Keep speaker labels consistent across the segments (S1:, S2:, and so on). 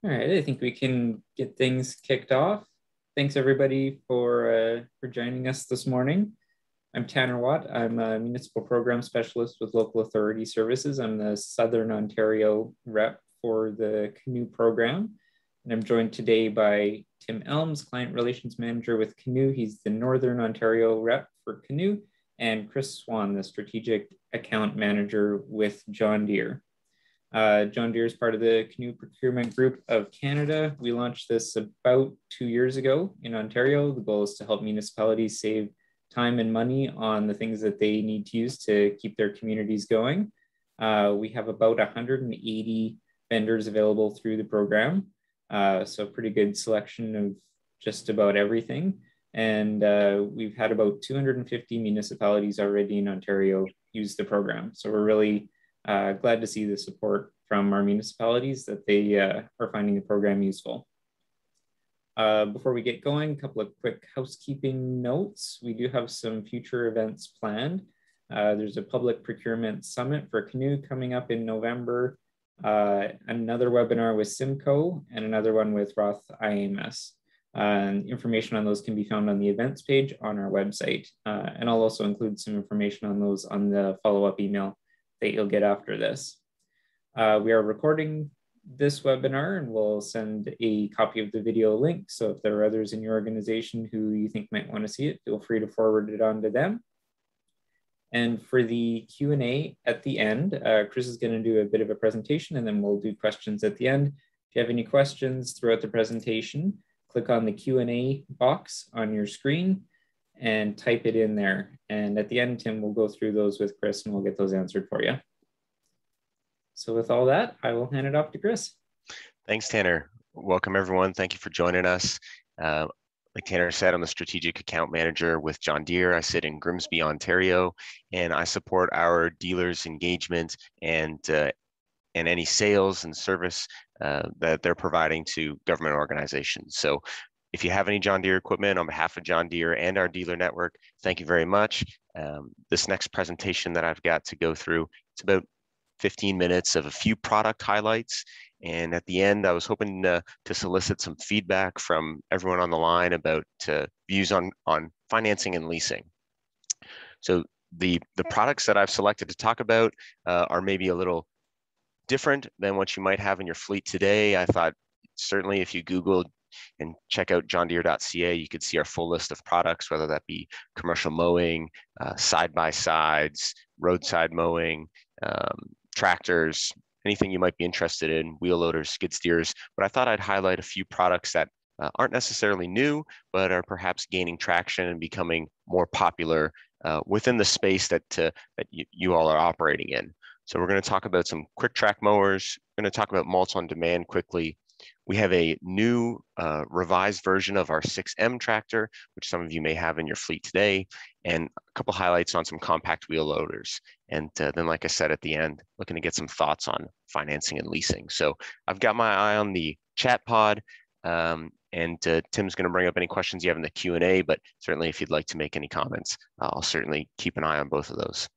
S1: All right, I think we can get things kicked off. Thanks everybody for joining us this morning. I'm Tanner Watt. I'm a municipal program specialist with Local Authority Services. I'm the Southern Ontario rep for the Canoe program, and I'm joined today by Tim Elms, Client Relations Manager with Canoe. He's the Northern Ontario rep for Canoe, and Chris Swan, the Strategic Account Manager with John Deere. John Deere is part of the Canoe Procurement Group of Canada. We launched this about 2 years ago in Ontario. The goal is to help municipalities save time and money on the things that they need to use to keep their communities going. We have about 180 vendors available through the program. So pretty good selection of just about everything. And we've had about 250 municipalities already in Ontario use the program. So we're really glad to see the support from our municipalities that they are finding the program useful. Before we get going, a couple of quick housekeeping notes. We do have some future events planned. There's a public procurement summit for Canoe coming up in November, another webinar with Simcoe, and another one with Roth IAMS. Information on those can be found on the events page on our website. And I'll also include some information on those on the follow-up email that you'll get after this. We are recording this webinar and we'll send a copy of the video link. So if there are others in your organization who you think might want to see it, feel free to forward it on to them. And for the Q&A at the end, Chris is going to do a bit of a presentation and then we'll do questions at the end. If you have any questions throughout the presentation, click on the Q&A box on your screen and type it in there. And at the end, Tim will go through those with Chris and we'll get those answered for you. So with all that, I will hand it off to Chris.
S2: Thanks, Tanner. Welcome, everyone. Thank you for joining us. Like Tanner said, I'm the Strategic Account Manager with John Deere. I sit in Grimsby, Ontario, and I support our dealers' engagement and any sales and service that they're providing to government organizations. So if you have any John Deere equipment, on behalf of John Deere and our dealer network, thank you very much. This next presentation that I've got to go through, it's about 15 minutes of a few product highlights. And at the end, I was hoping to solicit some feedback from everyone on the line about views on financing and leasing. So the products that I've selected to talk about are maybe a little different than what you might have in your fleet today. I thought certainly if you Google and check out johndeere.ca, you could see our full list of products, whether that be commercial mowing, side-by-sides, roadside mowing, tractors, anything you might be interested in, wheel loaders, skid steers. But I thought I'd highlight a few products that aren't necessarily new, but are perhaps gaining traction and becoming more popular within the space that you all are operating in. So we're going to talk about some QuickTrack mowers. We're going to talk about Mulch On Demand quickly. We have a new revised version of our 6M tractor, which some of you may have in your fleet today, and a couple highlights on some compact wheel loaders. And then, like I said, at the end, looking to get some thoughts on financing and leasing. So I've got my eye on the chat pod, and Tim's going to bring up any questions you have in the Q&A, but certainly if you'd like to make any comments, I'll certainly keep an eye on both of those.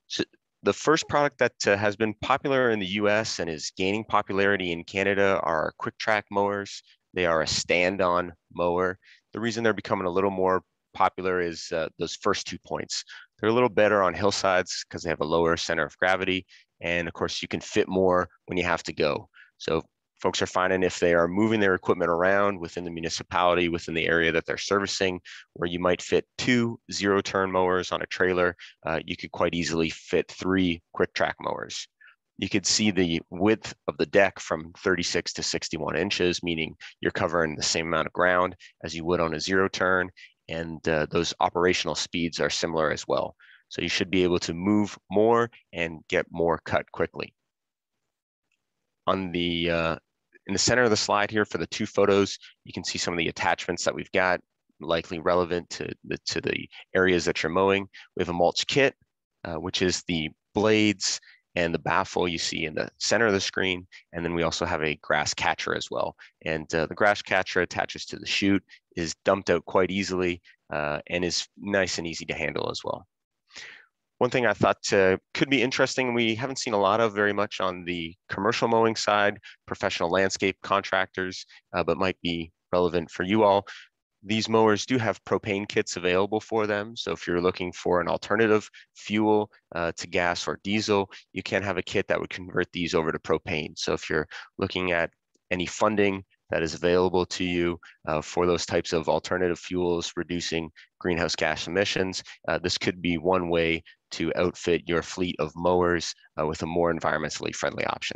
S2: So the first product that has been popular in the US and is gaining popularity in Canada are our QuickTrack mowers. They are a stand-on mower. The reason they're becoming a little more popular is those first 2 points. They're a little better on hillsides because they have a lower center of gravity. And of course, you can fit more when you have to go. So folks are finding if they are moving their equipment around within the municipality, within the area that they're servicing, where you might fit 2 zero-turn mowers on a trailer, you could quite easily fit 3 QuickTrack mowers. You could see the width of the deck from 36 to 61 inches, meaning you're covering the same amount of ground as you would on a zero-turn, and those operational speeds are similar as well. So you should be able to move more and get more cut quickly. On the in the center of the slide here for the 2 photos, you can see some of the attachments that we've got, likely relevant to the areas that you're mowing. We have a mulch kit, which is the blades and the baffle you see in the center of the screen. And then we also have a grass catcher as well. And the grass catcher attaches to the chute, is dumped out quite easily, and is nice and easy to handle as well. One thing I thought could be interesting, we haven't seen a lot of very much on the commercial mowing side, professional landscape contractors, but might be relevant for you all. These mowers do have propane kits available for them. So if you're looking for an alternative fuel to gas or diesel, you can have a kit that would convert these over to propane. So if you're looking at any funding that is available to you for those types of alternative fuels, reducing greenhouse gas emissions, this could be one way to outfit your fleet of mowers with a more environmentally friendly option.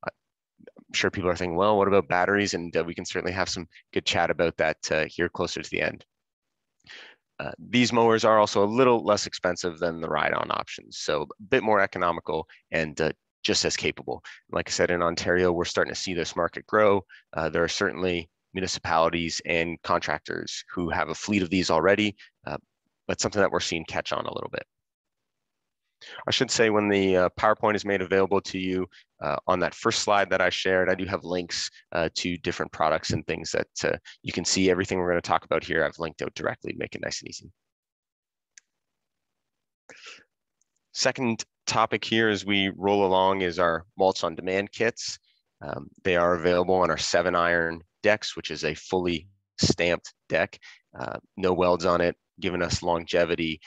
S2: I'm sure people are thinking, well, what about batteries? And we can certainly have some good chat about that here closer to the end. These mowers are also a little less expensive than the ride-on options, so a bit more economical and just as capable. Like I said, in Ontario, we're starting to see this market grow. There are certainly municipalities and contractors who have a fleet of these already, but something that we're seeing catch on a little bit. I should say when the PowerPoint is made available to you on that first slide that I shared, I do have links to different products and things that you can see everything we're going to talk about here. I've linked out directly to make it nice and easy. Second topic here as we roll along is our Mulch On Demand kits. They are available on our 7-iron decks, which is a fully stamped deck, no welds on it, giving us longevity,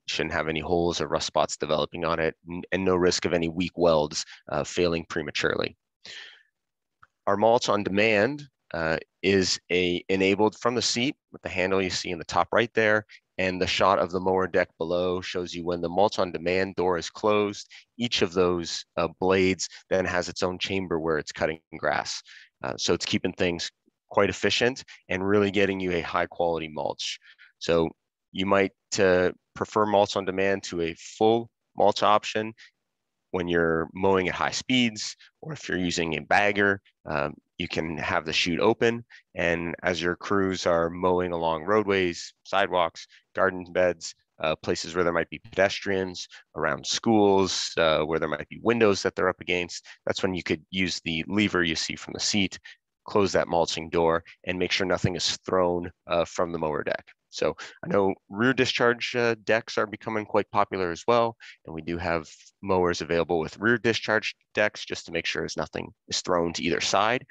S2: shouldn't have any holes or rust spots developing on it, and no risk of any weak welds failing prematurely. Our Mulch On Demand is enabled from the seat with the handle you see in the top right there, and the shot of the mower deck below shows you when the Mulch On Demand door is closed. Each of those blades then has its own chamber where it's cutting grass. So it's keeping things quite efficient and really getting you a high quality mulch. So you might prefer Mulch On Demand to a full mulch option when you're mowing at high speeds, or if you're using a bagger, you can have the chute open. And as your crews are mowing along roadways, sidewalks, garden beds, places where there might be pedestrians, around schools, where there might be windows that they're up against, that's when you could use the lever you see from the seat, close that mulching door, and make sure nothing is thrown from the mower deck. So I know rear discharge decks are becoming quite popular as well, and we do have mowers available with rear discharge decks just to make sure nothing is thrown to either side.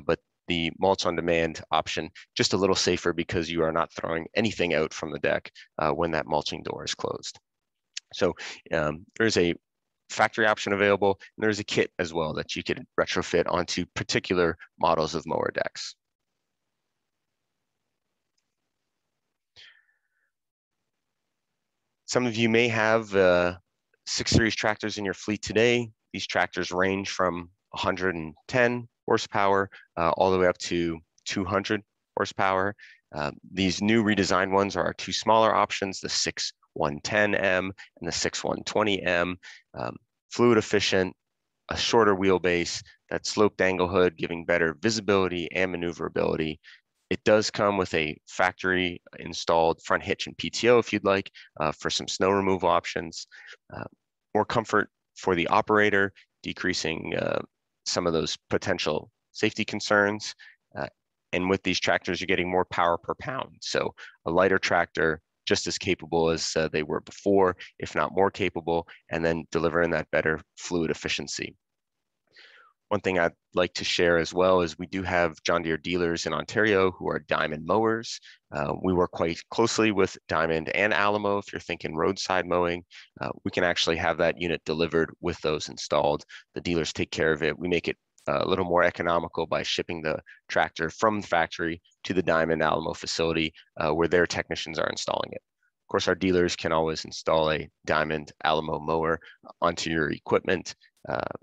S2: But the Mulch On Demand option, just a little safer because you are not throwing anything out from the deck when that mulching door is closed. So there's a factory option available, and there's a kit as well that you could retrofit onto particular models of mower decks. Some of you may have 6 Series tractors in your fleet today. These tractors range from 110 horsepower all the way up to 200 horsepower. These new redesigned ones are our 2 smaller options, the 6110M and the 6120M. Fluid efficient, a shorter wheelbase, that sloped angle hood giving better visibility and maneuverability. It does come with a factory installed front hitch and PTO if you'd like, for some snow removal options. More comfort for the operator, decreasing some of those potential safety concerns. And with these tractors, you're getting more power per pound. So a lighter tractor, just as capable as they were before, if not more capable, and then delivering that better fluid efficiency. One thing I'd like to share as well is we do have John Deere dealers in Ontario who are Diamond mowers. We work quite closely with Diamond and Alamo. If you're thinking roadside mowing, we can actually have that unit delivered with those installed. The dealers take care of it. We make it a little more economical by shipping the tractor from the factory to the Diamond Alamo facility where their technicians are installing it. Of course, our dealers can always install a Diamond Alamo mower onto your equipment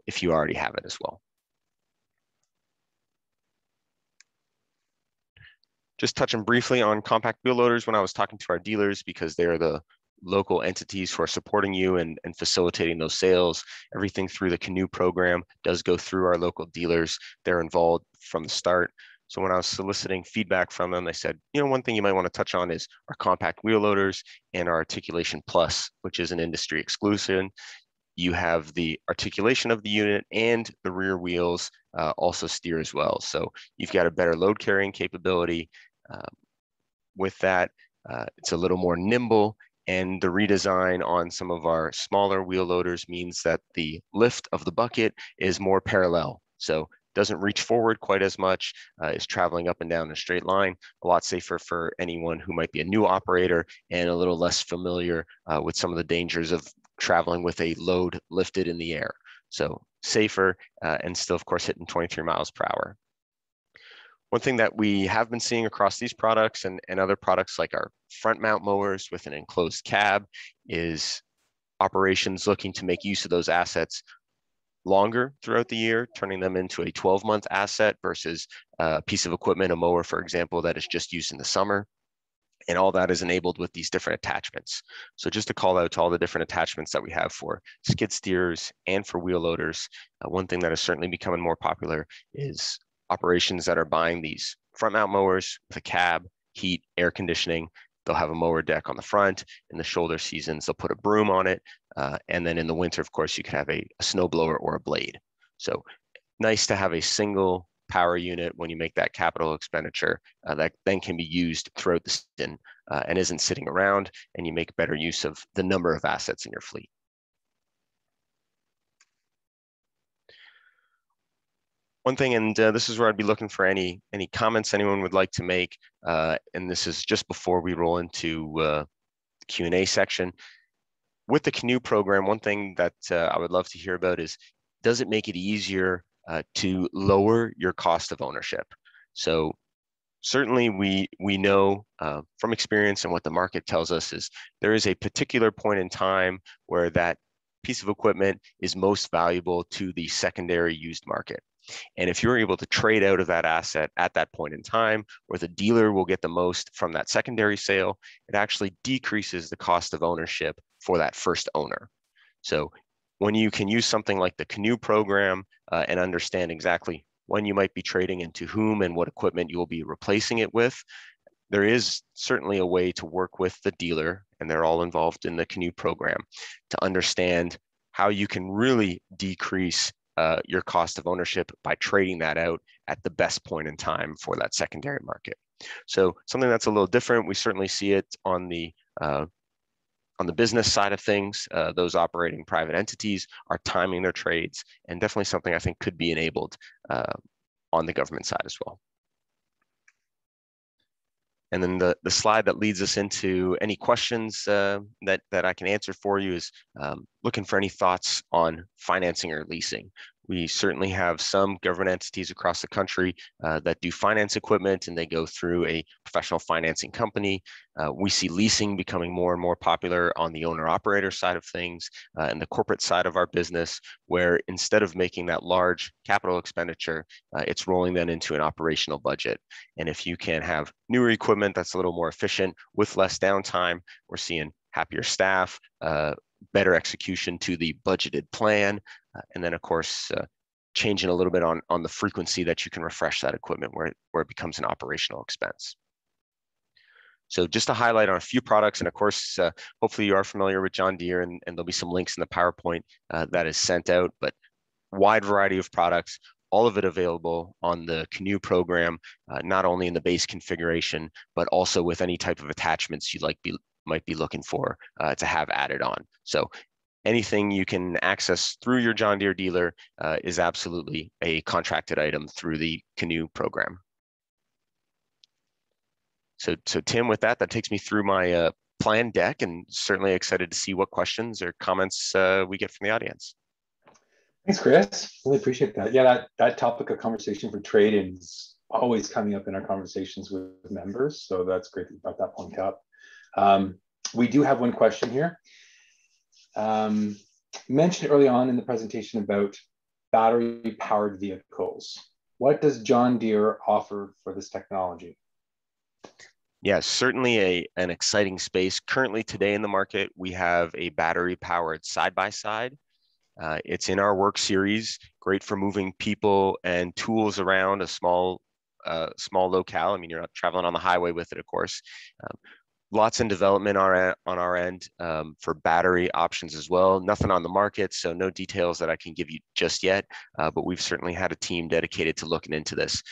S2: if you already have it as well. Just touching briefly on compact wheel loaders when I was talking to our dealers, because they're the local entities who are supporting you and facilitating those sales. Everything through the Canoe program does go through our local dealers. They're involved from the start. So when I was soliciting feedback from them, they said, one thing you might want to touch on is our compact wheel loaders and our Articulation Plus, which is an industry exclusive. You have the articulation of the unit and the rear wheels also steer as well. So you've got a better load carrying capability. With that, it's a little more nimble And the redesign on some of our smaller wheel loaders means that the lift of the bucket is more parallel. So doesn't reach forward quite as much, is traveling up and down a straight line, a lot safer for anyone who might be a new operator and a little less familiar with some of the dangers of traveling with a load lifted in the air. So safer and still, of course, hitting 23 miles per hour. One thing that we have been seeing across these products and other products like our front mount mowers with an enclosed cab is operations looking to make use of those assets longer throughout the year, turning them into a 12-month asset versus a piece of equipment, a mower, for example, that is just used in the summer. And all that is enabled with these different attachments. So just to call out to all the different attachments that we have for skid steers and for wheel loaders, one thing that is certainly becoming more popular is operations that are buying these front mount mowers with a cab, heat, air conditioning. They'll have a mower deck on the front. In the shoulder seasons, they'll put a broom on it. And then in the winter, of course, you could have a snow blower or a blade. So nice to have a single power unit when you make that capital expenditure that then can be used throughout the season and isn't sitting around, and you make better use of the number of assets in your fleet. One thing, and this is where I'd be looking for any comments anyone would like to make, and this is just before we roll into the Q&A section. With the Canoe program, one thing that I would love to hear about is, does it make it easier to lower your cost of ownership? So certainly we know from experience and what the market tells us is there is a particular point in time where that piece of equipment is most valuable to the secondary used market. And if you're able to trade out of that asset at that point in time, where the dealer will get the most from that secondary sale, it actually decreases the cost of ownership for that first owner. So when you can use something like the Canoe program and understand exactly when you might be trading and to whom and what equipment you will be replacing it with, there is certainly a way to work with the dealer, and they're all involved in the Canoe program, to understand how you can really decrease your cost of ownership by trading that out at the best point in time for that secondary market. So something that's a little different. We certainly see it on the business side of things. Those operating private entities are timing their trades, and definitely something I think could be enabled on the government side as well. And then the slide that leads us into any questions that I can answer for you is looking for any thoughts on financing or leasing. We certainly have some government entities across the country that do finance equipment, and they go through a professional financing company. We see leasing becoming more and more popular on the owner-operator side of things and the corporate side of our business, where instead of making that large capital expenditure, it's rolling then into an operational budget. And if you can have newer equipment that's a little more efficient with less downtime, we're seeing happier staff, better execution to the budgeted plan, and then of course changing a little bit on the frequency that you can refresh that equipment where it becomes an operational expense. So just to highlight on a few products, and of course, hopefully you are familiar with John Deere, and there'll be some links in the PowerPoint that is sent out, but wide variety of products, all of it available on the Canoe program, not only in the base configuration, but also with any type of attachments you might be looking for to have added on. So anything you can access through your John Deere dealer is absolutely a contracted item through the Canoe program. So Tim, with that takes me through my plan deck, and certainly excited to see what questions or comments we get from the audience.
S3: Thanks, Chris. Really appreciate that. Yeah, that topic of conversation for trade-in is always coming up in our conversations with members. So that's great that you brought that point up. We do have one question here. You mentioned early on in the presentation about battery-powered vehicles. What does John Deere offer for this technology?
S2: Yes, certainly an exciting space. Currently today in the market, we have a battery-powered side-by-side. It's in our work series, great for moving people and tools around a small locale. I mean, you're not traveling on the highway with it, of course. Lots in development on our end for battery options as well. Nothing on the market, so no details that I can give you just yet, but we've certainly had a team dedicated to looking into this.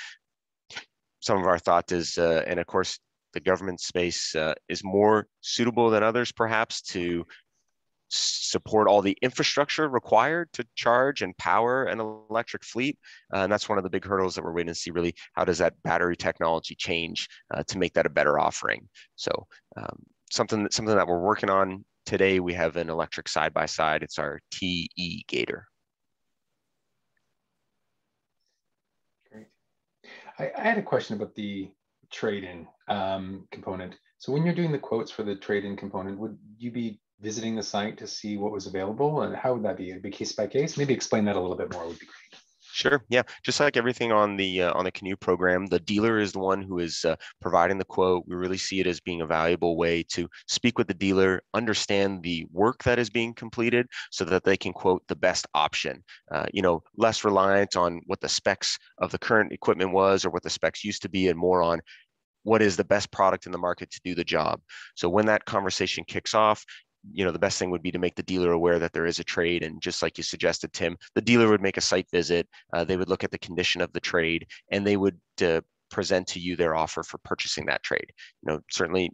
S2: Some of our thought is, and of course, the government space is more suitable than others, perhaps, to support all the infrastructure required to charge and power an electric fleet. And that's one of the big hurdles that we're waiting to see, really, how does that battery technology change to make that a better offering? So something that we're working on today, we have an electric side-by-side. It's our TE Gator.
S3: Great. I had a question about the trade-in component. So when you're doing the quotes for the trade-in component, would you be visiting the site to see what was available, and how would that be? It'd be case by case? Maybe explain that a little bit more would be great.
S2: Sure. Yeah. Just like everything on the Canoe program, the dealer is the one who is providing the quote. We really see it as being a valuable way to speak with the dealer, understand the work that is being completed, so that they can quote the best option. Less reliant on what the specs of the current equipment was or what the specs used to be, and more on what is the best product in the market to do the job. So when that conversation kicks off, the best thing would be to make the dealer aware that there is a trade. And just like you suggested, Tim, the dealer would make a site visit. They would look at the condition of the trade, and they would present to you their offer for purchasing that trade. Certainly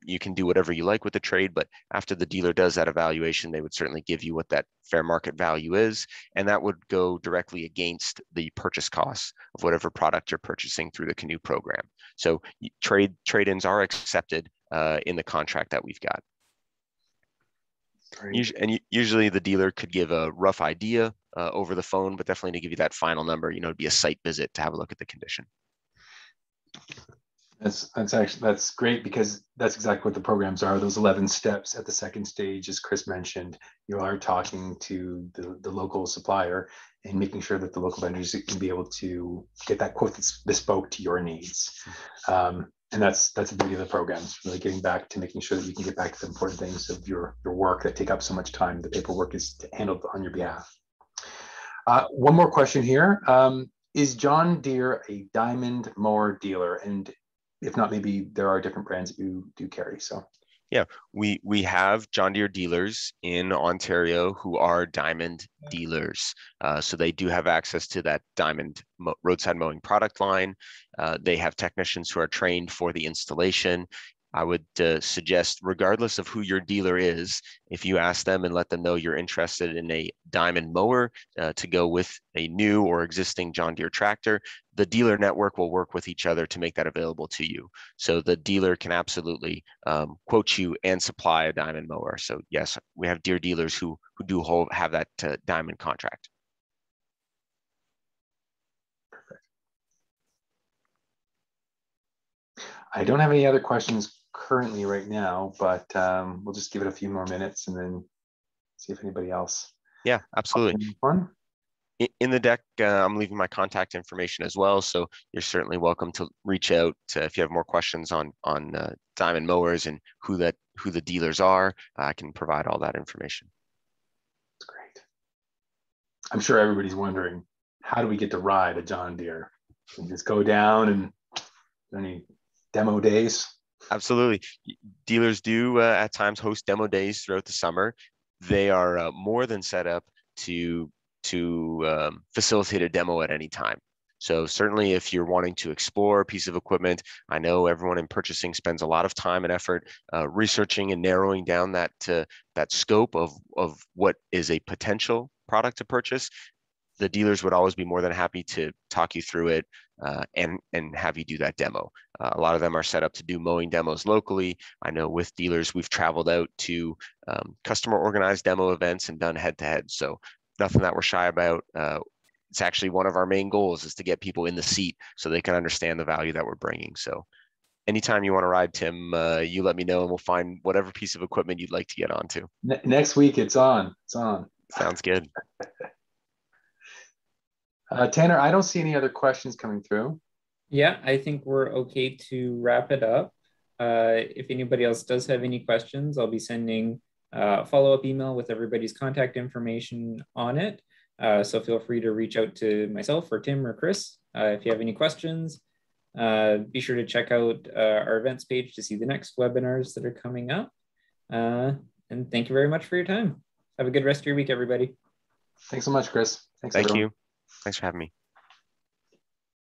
S2: you can do whatever you like with the trade, but after the dealer does that evaluation, they would certainly give you what that fair market value is, and that would go directly against the purchase costs of whatever product you're purchasing through the Canoe program. So trade-ins are accepted in the contract that we've got. Usually the dealer could give a rough idea over the phone, but definitely to give you that final number, it'd be a site visit to have a look at the condition.
S3: That's great, because that's exactly what the programs are. Those 11 steps at the second stage, as Chris mentioned, you are talking to the local supplier and making sure that the local vendors can be able to get that quote that's bespoke to your needs. And that's the beauty of the programs, really getting back to making sure that you can get back to the important things of your work that take up so much time. The paperwork is handled on your behalf. One more question here. Is John Deere a diamond mower dealer? And if not, maybe there are different brands that you do carry. So
S2: yeah, we have John Deere dealers in Ontario who are diamond dealers. So they do have access to that diamond roadside mowing product line. They have technicians who are trained for the installation. I would suggest, regardless of who your dealer is, if you ask them and let them know you're interested in a diamond mower to go with a new or existing John Deere tractor, the dealer network will work with each other to make that available to you. So the dealer can absolutely quote you and supply a diamond mower. So yes, we have Deere dealers who do have that diamond contract.
S3: Perfect. I don't have any other questions currently right now, but we'll just give it a few more minutes and then see if anybody else.
S2: Yeah, absolutely. In the deck, I'm leaving my contact information as well, so you're certainly welcome to reach out if you have more questions on diamond mowers and who the dealers are. I can provide all that information.
S3: That's great. I'm sure everybody's wondering, how do we get to ride a John Deere? Can we just go down, and any demo days?
S2: Absolutely. Dealers do at times host demo days throughout the summer. They are more than set up to facilitate a demo at any time. So certainly if you're wanting to explore a piece of equipment, I know everyone in purchasing spends a lot of time and effort researching and narrowing down that scope of what is a potential product to purchase. The dealers would always be more than happy to talk you through it and have you do that demo. A lot of them are set up to do mowing demos locally. I know with dealers, we've traveled out to customer organized demo events and done head-to-head. So nothing that we're shy about. It's actually one of our main goals is to get people in the seat so they can understand the value that we're bringing. So anytime you want to ride, Tim, you let me know and we'll find whatever piece of equipment you'd like to get onto.
S3: Next week, it's on. It's on.
S2: Sounds good.
S3: Tanner, I don't see any other questions coming through.
S1: Yeah, I think we're okay to wrap it up. If anybody else does have any questions, I'll be sending a follow-up email with everybody's contact information on it. So feel free to reach out to myself or Tim or Chris if you have any questions. Be sure to check out our events page to see the next webinars that are coming up. And thank you very much for your time. Have a good rest of your week, everybody.
S3: Thanks so much, Chris.
S2: Thank you. Thanks for having me.